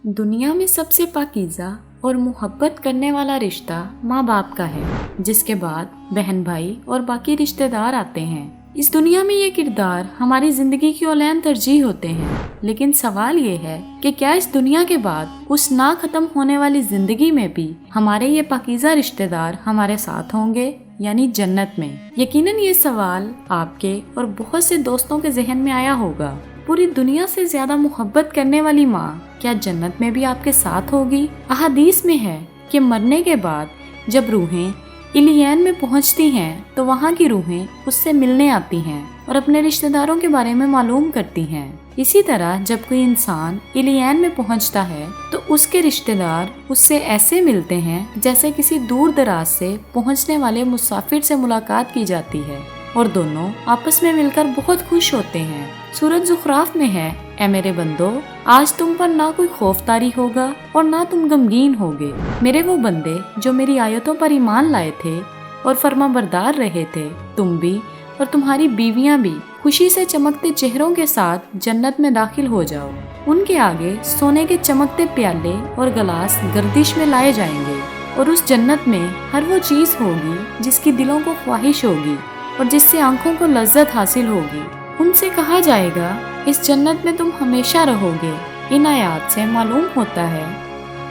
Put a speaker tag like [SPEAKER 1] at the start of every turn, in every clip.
[SPEAKER 1] दुनिया में सबसे पाकीज़ा और मोहब्बत करने वाला रिश्ता माँ बाप का है, जिसके बाद बहन भाई और बाकी रिश्तेदार आते हैं। इस दुनिया में ये किरदार हमारी जिंदगी की औलेन तरजीह होते हैं, लेकिन सवाल ये है कि क्या इस दुनिया के बाद उस ना खत्म होने वाली जिंदगी में भी हमारे ये पाकीज़ा रिश्तेदार हमारे साथ होंगे, यानी जन्नत में। यकीनन ये सवाल आपके और बहुत से दोस्तों के जहन में आया होगा। पूरी दुनिया से ज्यादा मोहब्बत करने वाली माँ क्या जन्नत में भी आपके साथ होगी? अहादीस में है कि मरने के बाद जब रूहें इलियन में पहुँचती हैं तो वहाँ की रूहें उससे मिलने आती हैं और अपने रिश्तेदारों के बारे में मालूम करती हैं। इसी तरह जब कोई इंसान इलियन में पहुँचता है तो उसके रिश्तेदार उससे ऐसे मिलते हैं जैसे किसी दूर दराज से पहुँचने वाले मुसाफिर से मुलाकात की जाती है और दोनों आपस में मिलकर बहुत खुश होते हैं। सूरत ज़ुखराफ में है, ऐ मेरे बंदो, आज तुम पर ना कोई खौफतारी होगा और ना तुम गमगीन होगे। मेरे वो बंदे जो मेरी आयतों पर ईमान लाए थे और फर्माबरदार रहे थे, तुम भी और तुम्हारी बीवियां भी खुशी से चमकते चेहरों के साथ जन्नत में दाखिल हो जाओ। उनके आगे सोने के चमकते प्याले और गिलास गर्दिश में लाए जाएंगे और उस जन्नत में हर वो चीज होगी जिसकी दिलों को ख्वाहिश होगी और जिससे आंखों को लज्जत हासिल होगी। उनसे कहा जाएगा, इस जन्नत में तुम हमेशा रहोगे। इन आयात से मालूम होता है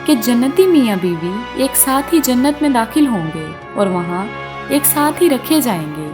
[SPEAKER 1] कि जन्नती मियाँ बीवी एक साथ ही जन्नत में दाखिल होंगे और वहाँ एक साथ ही रखे जाएंगे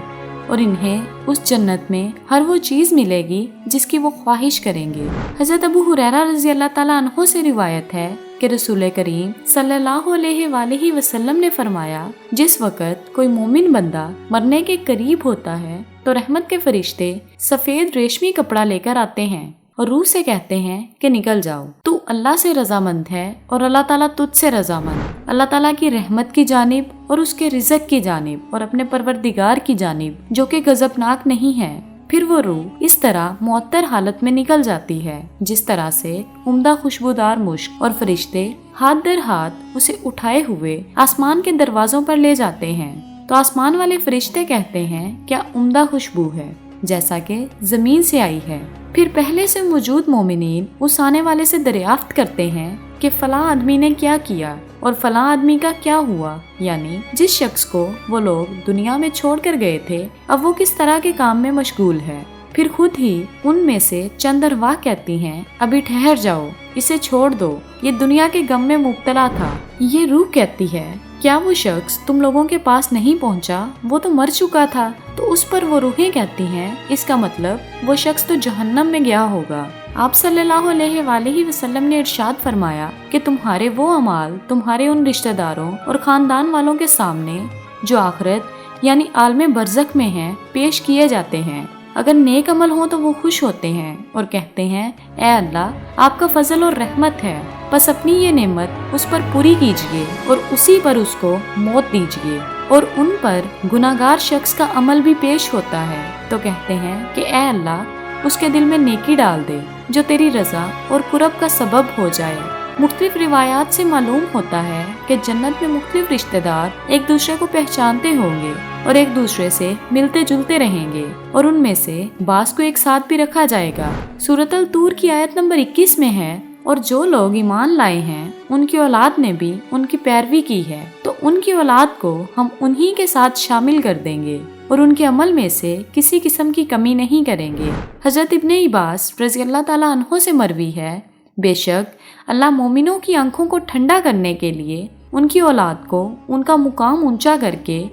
[SPEAKER 1] और इन्हें उस जन्नत में हर वो चीज़ मिलेगी जिसकी वो ख्वाहिश करेंगे। हज़रत अबू हुरैरा रज़ी अल्लाह ताला अन्हु से रिवायत है कि रसूल करीम सल्लल्लाहु अलैहि वसल्लम ने फरमाया, जिस वक़्त कोई मोमिन बंदा मरने के करीब होता है तो रहमत के फरिश्ते सफ़ेद रेशमी कपड़ा लेकर आते हैं और रूह से कहते हैं कि निकल जाओ, तू अल्लाह से रजामंद है और अल्लाह ताला तुझसे रजामंद। अल्लाह ताला की रहमत की जानिब और उसके रिज़्क की जानिब और अपने परवरदिगार की जानिब जो कि गजबनाक नहीं है। फिर वो रूह इस तरह मुअत्तर हालत में निकल जाती है जिस तरह से उम्दा खुशबूदार मुश्क, और फरिश्ते हाथ दर हाथ उसे उठाए हुए आसमान के दरवाजों पर ले जाते हैं तो आसमान वाले फरिश्ते कहते हैं, क्या उम्दा खुशबू है जैसा कि जमीन से आई है। फिर पहले से मौजूद मोमिनीन उस आने वाले से दरियाफ्त करते हैं कि फलां आदमी ने क्या किया और फलां आदमी का क्या हुआ, यानी जिस शख्स को वो लोग दुनिया में छोड़कर गए थे अब वो किस तरह के काम में मशगूल है। फिर खुद ही उनमें से चंद अरवाह कहती हैं, अभी ठहर जाओ, इसे छोड़ दो, ये दुनिया के गम में मुब्तला था। ये रूह कहती है, क्या वो शख्स तुम लोगों के पास नहीं पहुंचा? वो तो मर चुका था। तो उस पर वो रूहें कहती हैं, इसका मतलब वो शख्स तो जहन्नम में गया होगा। आप सल्लल्लाहु अलैहि वसल्लम ने इरशाद फरमाया कि तुम्हारे वो अमाल तुम्हारे उन रिश्तेदारों और खानदान वालों के सामने जो आखिरत यानी आलमे बरज़ख में हैं पेश किए जाते हैं। अगर नेक अमल हो तो वो खुश होते हैं और कहते हैं, ऐ अल्लाह, आपका फजल और रहमत है, बस अपनी ये नेमत उस पर पूरी कीजिए और उसी पर उसको मौत दीजिए। और उन पर गुनाहगार शख्स का अमल भी पेश होता है तो कहते हैं कि ऐ अल्लाह, उसके दिल में नेकी डाल दे जो तेरी रजा और कुरब का सबब हो जाए। मुख्तलिफ रिवायात से मालूम होता है कि जन्नत में मुख्तलिफ रिश्तेदार एक दूसरे को पहचानते होंगे और एक दूसरे से मिलते जुलते रहेंगे और उनमें से बास को एक साथ भी रखा जाएगा। सूरत अल तूर की आयत नंबर 21 में है, और जो लोग ईमान लाए हैं उनकी औलाद ने भी उनकी पैरवी की है तो उनकी औलाद को हम उन्हीं के साथ शामिल कर देंगे और उनके अमल में से किसी किस्म की कमी नहीं करेंगे। हजरत इब्ने अब्बास रज़ी अल्लाह ताला अन्हु से मरवी है, बेशक अल्लाह मोमिनों की आंखों को ठंडा करने के लिए उनकी औलाद को उनका मुकाम ऊंचा करके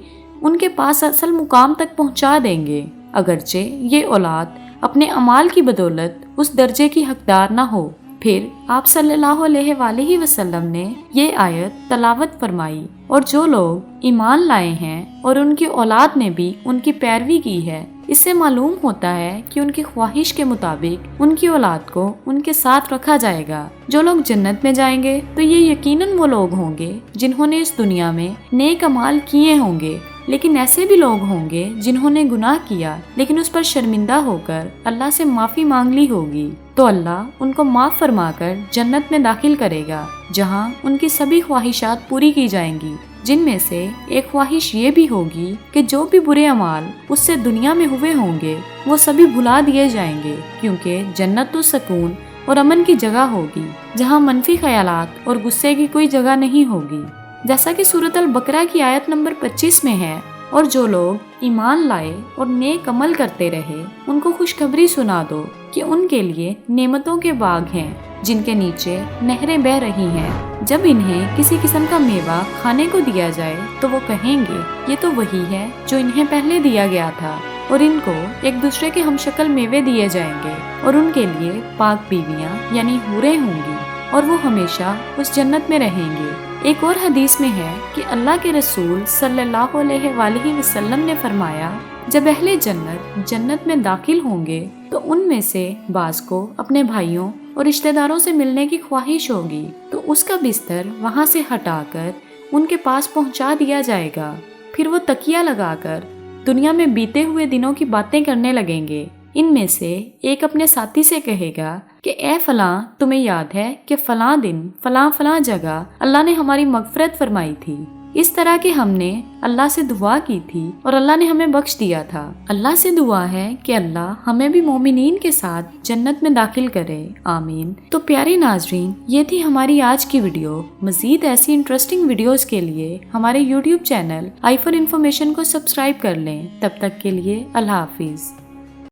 [SPEAKER 1] उनके पास असल मुकाम तक पहुंचा देंगे, अगरचे ये औलाद अपने अमाल की बदौलत उस दर्जे की हकदार ना हो। फिर आप सल्लल्लाहु अलैहि वसल्लम ने ये आयत तलावत फरमाई, और जो लोग ईमान लाए हैं और उनकी औलाद ने भी उनकी पैरवी की है, इससे मालूम होता है कि उनकी ख्वाहिश के मुताबिक उनकी औलाद को उनके साथ रखा जाएगा। जो लोग जन्नत में जाएंगे तो ये यकीनन वो लोग होंगे जिन्होंने इस दुनिया में नेक अमाल किए होंगे, लेकिन ऐसे भी लोग होंगे जिन्होंने गुनाह किया लेकिन उस पर शर्मिंदा होकर अल्लाह से माफ़ी मांग ली होगी तो अल्लाह उनको माफ़ फरमाकर जन्नत में दाखिल करेगा, जहां उनकी सभी ख्वाहिशात पूरी की जाएंगी, जिनमें से एक ख्वाहिश ये भी होगी कि जो भी बुरे अमाल उससे दुनिया में हुए होंगे वो सभी भुला दिए जाएंगे, क्योंकि जन्नत तो सुकून और अमन की जगह होगी, जहाँ मनफी ख्यालात और गुस्से की कोई जगह नहीं होगी। जैसा कि सूरत अल बकरा की आयत नंबर 25 में है, और जो लोग ईमान लाए और नेक अमल करते रहे उनको खुशखबरी सुना दो कि उनके लिए नेमतों के बाग हैं जिनके नीचे नहरें बह रही हैं। जब इन्हें किसी किस्म का मेवा खाने को दिया जाए तो वो कहेंगे ये तो वही है जो इन्हें पहले दिया गया था, और इनको एक दूसरे के हमशक्ल मेवे दिए जाएंगे और उनके लिए पाक बीवियां यानी हूरें होंगी और वो हमेशा उस जन्नत में रहेंगे। एक और हदीस में है कि अल्लाह के रसूल सल्लल्लाहु अलैहि वसल्लम ने फरमाया, जब अहले जन्नत जन्नत में दाखिल होंगे तो उनमें से बाज को अपने भाइयों और रिश्तेदारों से मिलने की ख्वाहिश होगी, तो उसका बिस्तर वहाँ से हटाकर उनके पास पहुँचा दिया जाएगा। फिर वो तकिया लगाकर दुनिया में बीते हुए दिनों की बातें करने लगेंगे। इनमें से एक अपने साथी से कहेगा कि ए फलां, तुम्हें याद है कि फलां दिन फलां फलां जगह अल्लाह ने हमारी मगफरत फरमाई थी। इस तरह के हमने अल्लाह से दुआ की थी और अल्लाह ने हमें बख्श दिया था। अल्लाह से दुआ है कि अल्लाह हमें भी मोमिनीन के साथ जन्नत में दाखिल करे, आमीन। तो प्यारे नाजरीन, ये थी हमारी आज की वीडियो। मजीद ऐसी इंटरेस्टिंग वीडियोस के लिए हमारे YouTube channel I for information को सब्सक्राइब कर लें। तब तक के लिए अल्लाह हाफिज।